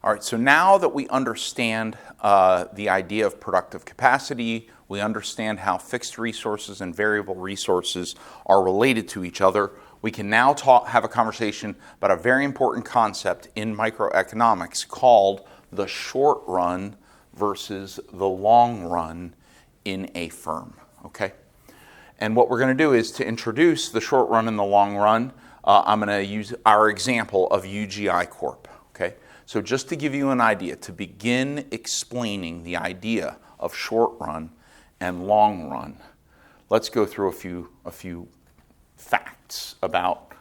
All right, so now that we understand the idea of productive capacity, we understand how fixed resources and variable resources are related to each other, we can now have a conversation about a very important concept in microeconomics called the short run versus the long run in a firm, okay? And what we're going to do is to introduce the short run and the long run, I'm going to use our example of UGI Corp, okay? So just to give you an idea, to begin explaining the idea of short run and long run, let's go through a few facts about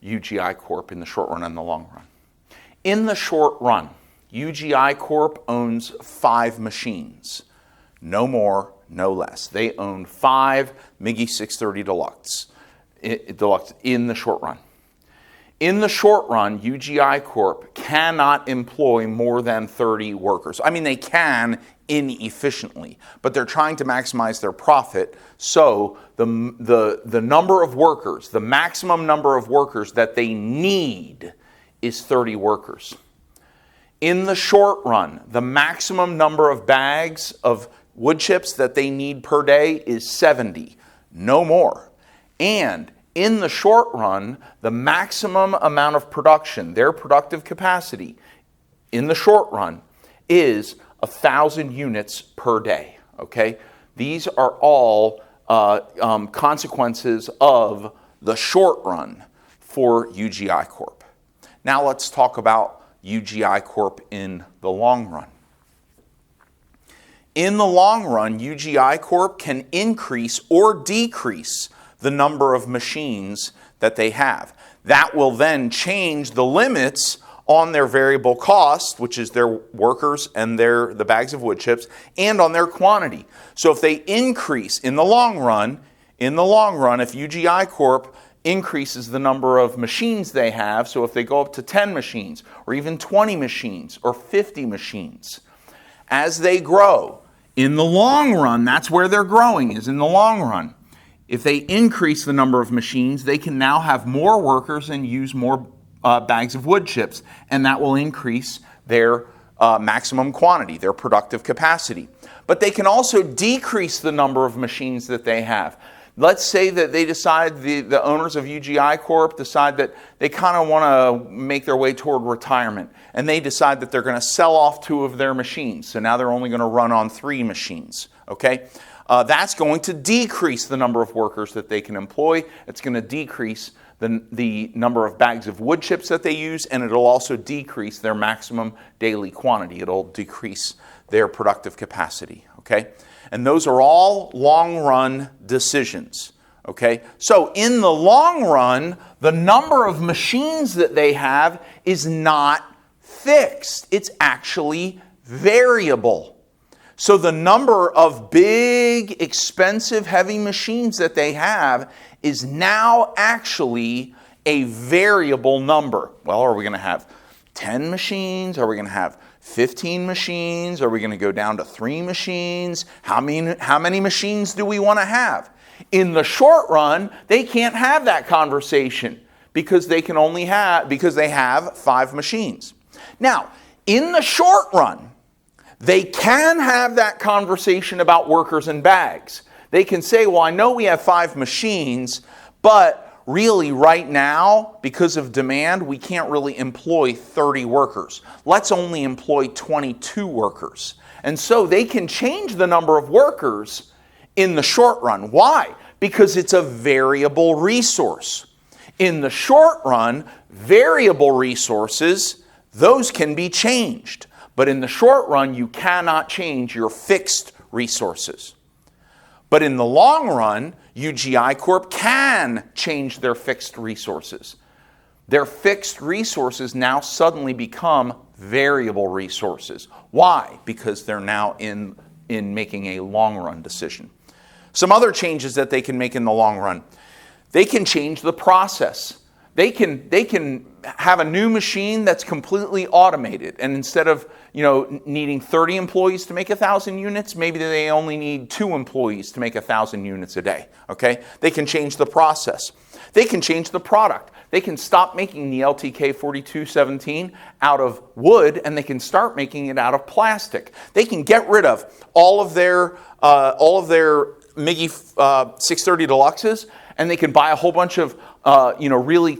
UGI Corp in the short run and the long run. In the short run, UGI Corp owns 5 machines. No more, no less. They own 5 MIGI 630 Deluxe in the short run. In the short run, UGI Corp cannot employ more than 30 workers. I mean, they can inefficiently, but they're trying to maximize their profit, so the number of workers, the maximum number of workers that they need is 30 workers. In the short run, the maximum number of bags of wood chips that they need per day is 70, no more. And in the short run, the maximum amount of production, their productive capacity in the short run is 1,000 units per day, okay? These are all consequences of the short run for UGI Corp. Now let's talk about UGI Corp in the long run. In the long run, UGI Corp can increase or decrease the number of machines that they have. That will then change the limits on their variable cost, which is their workers and the bags of wood chips, and on their quantity. So if they increase in the long run, if UGI Corp increases the number of machines they have, so if they go up to 10 machines, or even 20 machines, or 50 machines, as they grow, in the long run, that's where they're growing, is in the long run. If they increase the number of machines, they can now have more workers and use more bags of wood chips, and that will increase their maximum quantity, their productive capacity. But they can also decrease the number of machines that they have. Let's say that they decide, the owners of UGI Corp decide that they kind of want to make their way toward retirement, and they decide that they're going to sell off 2 of their machines. So now they're only going to run on 3 machines, okay? That's going to decrease the number of workers that they can employ. It's going to decrease the number of bags of wood chips that they use, and it'll also decrease their maximum daily quantity. It'll decrease their productive capacity, okay? And those are all long-run decisions, okay? So in the long run, the number of machines that they have is not fixed. It's actually variable. So the number of big, expensive, heavy machines that they have is now actually a variable number. Well, are we going to have 10 machines? Are we going to have 15 machines? Are we going to go down to 3 machines? How many machines do we want to have? In the short run, they can't have that conversation because they have 5 machines. Now, in the short run, they can have that conversation about workers and bags. They can say, well, I know we have 5 machines, but really right now, because of demand, we can't really employ 30 workers. Let's only employ 22 workers. And so they can change the number of workers in the short run. Why? Because it's a variable resource. In the short run, variable resources, those can be changed. But in the short run, you cannot change your fixed resources. But in the long run, UGI Corp can change their fixed resources. Their fixed resources now suddenly become variable resources. Why? Because they're now in making a long-run decision. Some other changes that they can make in the long run. They can change the process. They can have a new machine that's completely automated, and instead of needing 30 employees to make 1,000 units, maybe they only need 2 employees to make 1,000 units a day. Okay, they can change the process. They can change the product. They can stop making the LTK 4217 out of wood, and they can start making it out of plastic. They can get rid of all of their MIGI 630 Deluxes, and they can buy a whole bunch of really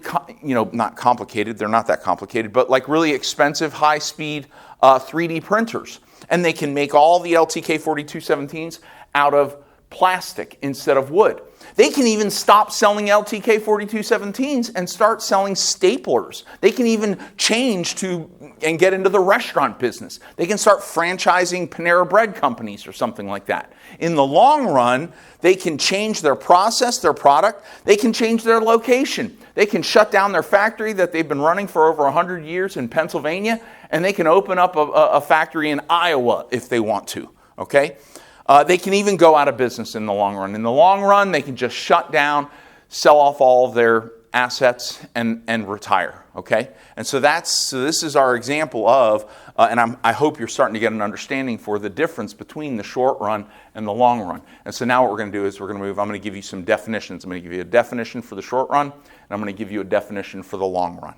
not complicated. They're not that complicated, but like really expensive, high-speed 3D printers, and they can make all the LTK 4217s out of plastic instead of wood. They can even stop selling LTK 4217s and start selling staplers. They can even change to and get into the restaurant business. They can start franchising Panera Bread companies or something like that. In the long run, they can change their process, their product. They can change their location. They can shut down their factory that they've been running for over 100 years in Pennsylvania, and they can open up a factory in Iowa if they want to, okay? They can even go out of business in the long run. In the long run, they can just shut down, sell off all of their assets, and retire. Okay, and so this is our example of, and I hope you're starting to get an understanding for the difference between the short run and the long run. And so now what we're going to do is I'm going to give you some definitions. I'm going to give you a definition for the short run, and I'm going to give you a definition for the long run.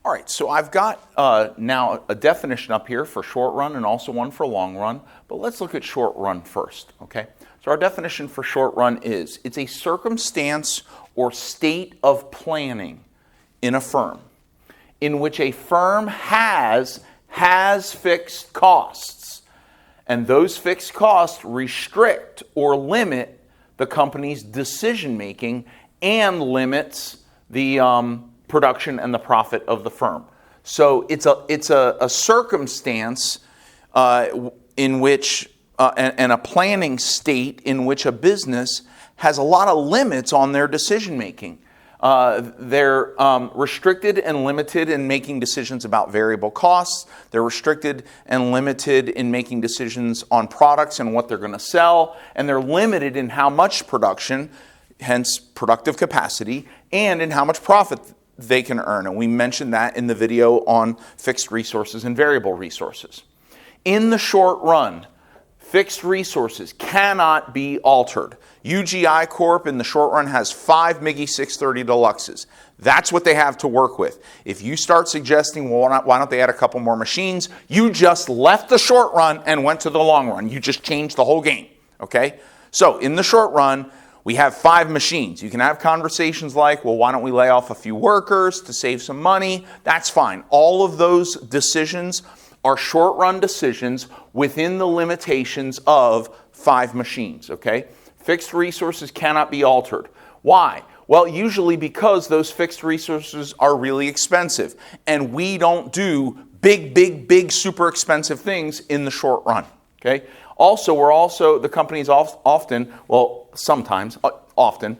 All right, so I've got now a definition up here for short run and also one for long run, but let's look at short run first, okay? So our definition for short run is, it's a circumstance or state of planning in a firm in which a firm has fixed costs, and those fixed costs restrict or limit the company's decision-making and limits the production and the profit of the firm. So it's a circumstance in which and a planning state in which a business has a lot of limits on their decision making. They're restricted and limited in making decisions about variable costs. They're restricted and limited in making decisions on products and what they're going to sell, and they're limited in how much production, hence productive capacity, and in how much profit they can earn. And we mentioned that in the video on fixed resources and variable resources. In the short run, fixed resources cannot be altered. UGI Corp in the short run has 5 MIGI 630 Deluxes. That's what they have to work with. If you start suggesting, well, why don't they add a couple more machines, you just left the short run and went to the long run. You just changed the whole game, okay? So in the short run, we have 5 machines. You can have conversations like, well, why don't we lay off a few workers to save some money? That's fine. All of those decisions are short-run decisions within the limitations of 5 machines, okay? Fixed resources cannot be altered. Why? Well, usually because those fixed resources are really expensive, and we don't do big, super expensive things in the short run, okay? Also, the company's often, well, sometimes, often,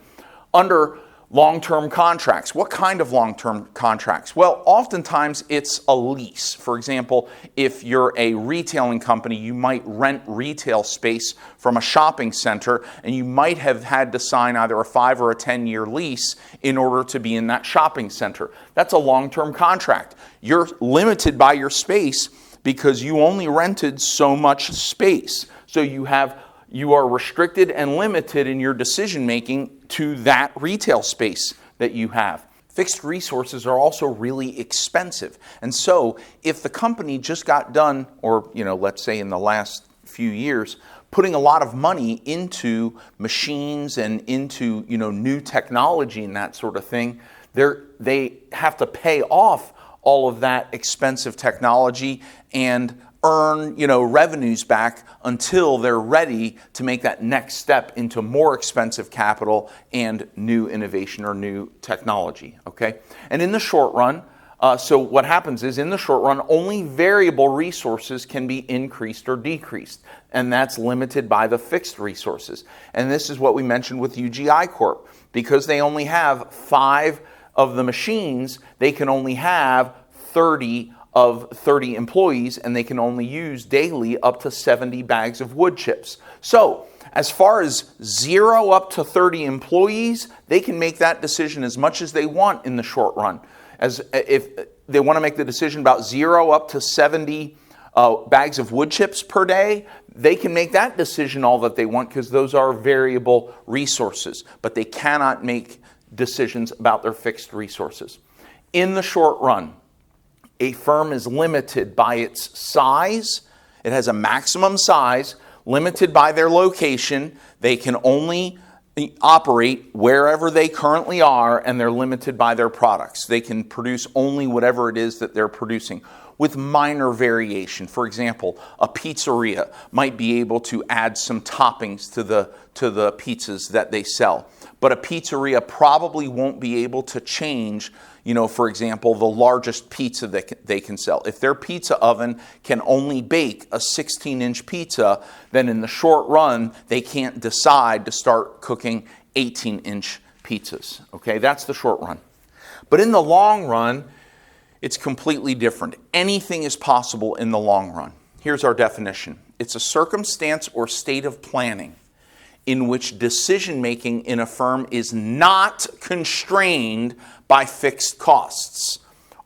under long-term contracts. What kind of long-term contracts? Well, oftentimes it's a lease. For example, if you're a retailing company, you might rent retail space from a shopping center, and you might have had to sign either a 5 or a 10-year lease in order to be in that shopping center. That's a long-term contract. You're limited by your space because you only rented so much space. So you are restricted and limited in your decision making to that retail space that you have. Fixed resources are also really expensive. And so if the company just got done, or let's say in the last few years, putting a lot of money into machines and into new technology and that sort of thing, they have to pay off all of that expensive technology and earn revenues back until they're ready to make that next step into more expensive capital and new innovation or new technology, okay? And in the short run, so what happens is in the short run, only variable resources can be increased or decreased, and that's limited by the fixed resources. And this is what we mentioned with UGI Corp. Because they only have 5 of the machines, they can only have 30 of 30 employees, and they can only use daily up to 70 bags of wood chips. So as far as 0 up to 30 employees, they can make that decision as much as they want in the short run. As if they want to make the decision about 0 up to 70 bags of wood chips per day, they can make that decision all that they want because those are variable resources, but they cannot make decisions about their fixed resources. In the short run, a firm is limited by its size. It has a maximum size, limited by their location. They can only operate wherever they currently are, and they're limited by their products. They can produce only whatever it is that they're producing, with minor variation. For example, a pizzeria might be able to add some toppings to the pizzas that they sell. But a pizzeria probably won't be able to change, for example, the largest pizza that they can sell. If their pizza oven can only bake a 16-inch pizza, then in the short run, they can't decide to start cooking 18-inch pizzas. Okay, that's the short run. But in the long run, it's completely different. Anything is possible in the long run. Here's our definition. It's a circumstance or state of planning in which decision-making in a firm is not constrained by fixed costs.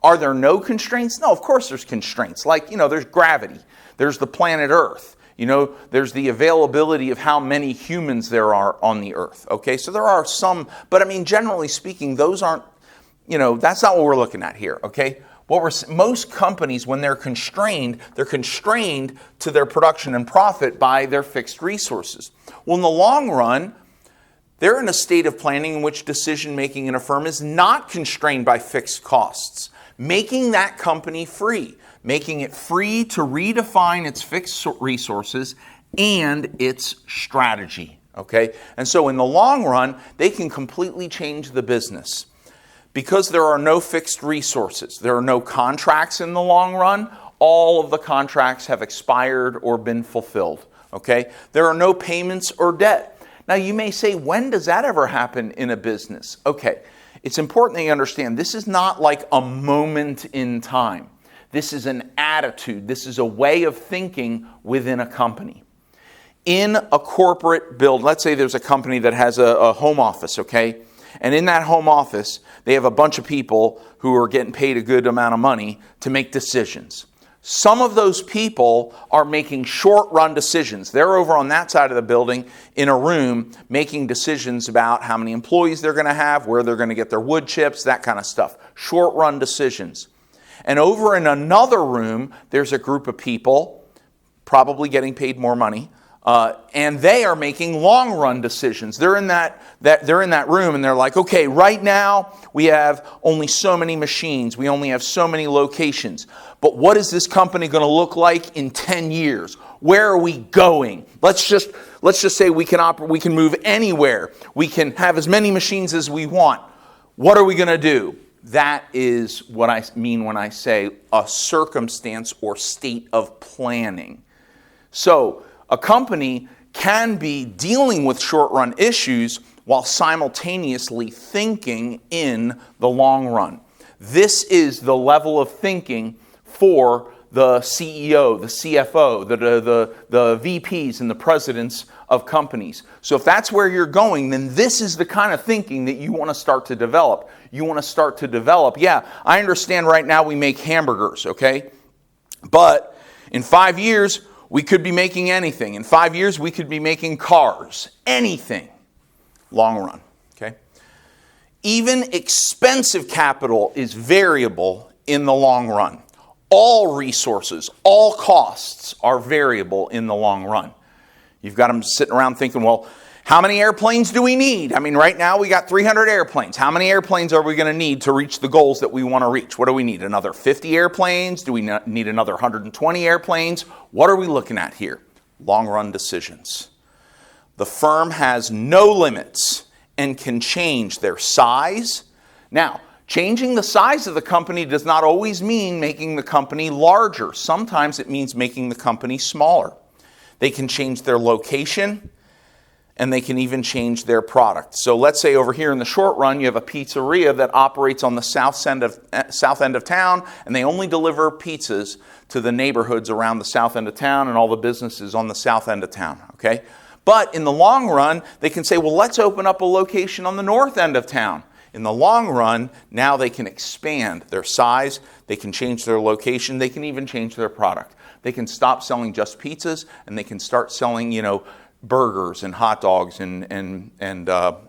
Are there no constraints? No, of course there's constraints. Like, there's gravity. There's the planet Earth. There's the availability of how many humans there are on the Earth. Okay, so there are some, but generally speaking, those aren't, that's not what we're looking at here, okay? Most companies, when they're constrained to their production and profit by their fixed resources. Well, in the long run, they're in a state of planning in which decision-making in a firm is not constrained by fixed costs, making that company free, making it free to redefine its fixed resources and its strategy, okay? And so in the long run, they can completely change the business. Because there are no fixed resources, there are no contracts in the long run, all of the contracts have expired or been fulfilled, okay? There are no payments or debt. Now you may say, when does that ever happen in a business? Okay, it's important that you understand this is not like a moment in time. This is an attitude. This is a way of thinking within a company. In a corporate build, let's say there's a company that has a home office, okay? And in that home office, they have a bunch of people who are getting paid a good amount of money to make decisions. Some of those people are making short-run decisions. They're over on that side of the building in a room making decisions about how many employees they're going to have, where they're going to get their wood chips, that kind of stuff. Short-run decisions. And over in another room, there's a group of people, probably getting paid more money, and they are making long-run decisions. They're in that room and they're like, okay, right now we have only so many machines. We only have so many locations. But what is this company going to look like in 10 years? Where are we going? Let's just say we can move anywhere. We can have as many machines as we want. What are we going to do? That is what I mean when I say a circumstance or state of planning. So a company can be dealing with short-run issues while simultaneously thinking in the long run. This is the level of thinking for the CEO, the CFO, the VPs and the presidents of companies. So if that's where you're going, then this is the kind of thinking that you want to start to develop. You want to start to develop, yeah, I understand right now we make hamburgers, okay? But in 5 years, we could be making anything. In 5 years, we could be making cars. Anything. Long run. Okay? Even expensive capital is variable in the long run. All resources, all costs are variable in the long run. You've got them sitting around thinking, well, how many airplanes do we need? Right now we got 300 airplanes. How many airplanes are we going to need to reach the goals that we want to reach? What do we need? Another 50 airplanes? Do we need another 120 airplanes? What are we looking at here? Long-run decisions. The firm has no limits and can change their size. Now, changing the size of the company does not always mean making the company larger. Sometimes it means making the company smaller. They can change their location, and they can even change their product. So let's say over here in the short run, you have a pizzeria that operates on the south end of town, and they only deliver pizzas to the neighborhoods around the south end of town and all the businesses on the south end of town, okay? But in the long run, they can say, well, let's open up a location on the north end of town. In the long run, now they can expand their size, they can change their location, they can even change their product. They can stop selling just pizzas, and they can start selling, burgers and hot dogs and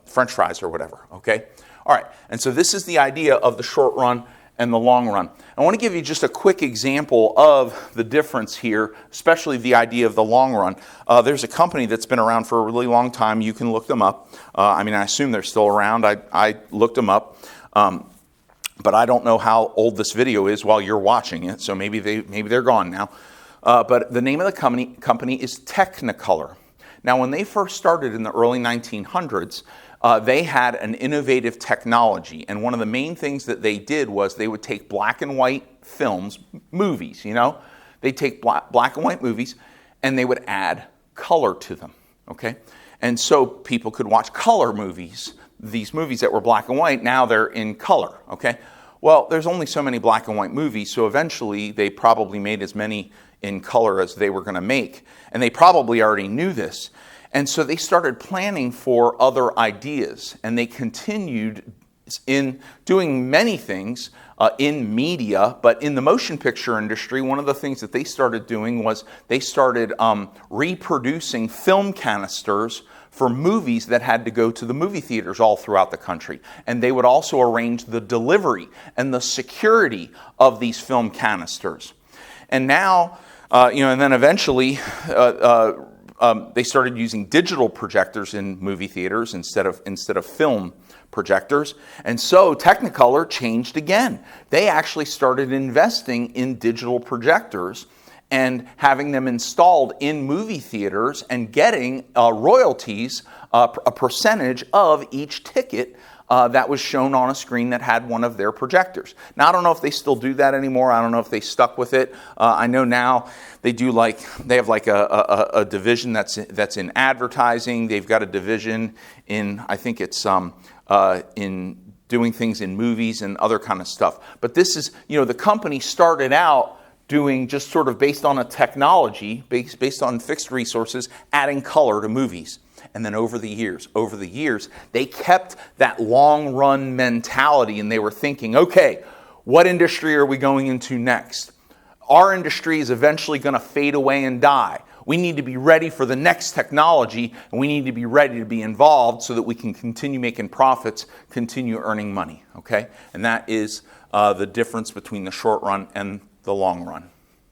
French fries or whatever, okay? All right, and so this is the idea of the short run and the long run. I want to give you just a quick example of the difference here, especially the idea of the long run. There's a company that's been around for a really long time. You can look them up. I assume they're still around. I looked them up. But I don't know how old this video is while you're watching it, so maybe they're gone now. But the name of the company is Technicolor. Now, when they first started in the early 1900s, they had an innovative technology, and one of the main things that they did was they would take black and white films, movies, they'd take black and white movies, and they would add color to them, okay? And so people could watch color movies. These movies that were black and white, now they're in color, okay? Well, there's only so many black and white movies, so eventually they probably made as many in color as they were going to make, and they probably already knew this. And so they started planning for other ideas, and they continued in doing many things in media, but in the motion picture industry, one of the things that they started doing was they started reproducing film canisters for movies that had to go to the movie theaters all throughout the country. And they would also arrange the delivery and the security of these film canisters. And now, and then eventually, they started using digital projectors in movie theaters instead of film projectors. And so Technicolor changed again. They actually started investing in digital projectors and having them installed in movie theaters and getting royalties, a percentage of each ticket that was shown on a screen that had one of their projectors. Now, I don't know if they still do that anymore. I don't know if they stuck with it. I know now they have a division that's in advertising. They've got a division in, I think it's in doing things in movies and other kind of stuff. But this is, the company started out doing just sort of based on a technology, based on fixed resources, adding color to movies. And then over the years, they kept that long-run mentality, and they were thinking, okay, what industry are we going into next? Our industry is eventually going to fade away and die. We need to be ready for the next technology, and we need to be ready to be involved so that we can continue making profits, continue earning money, okay? And that is the difference between the short run and the long run.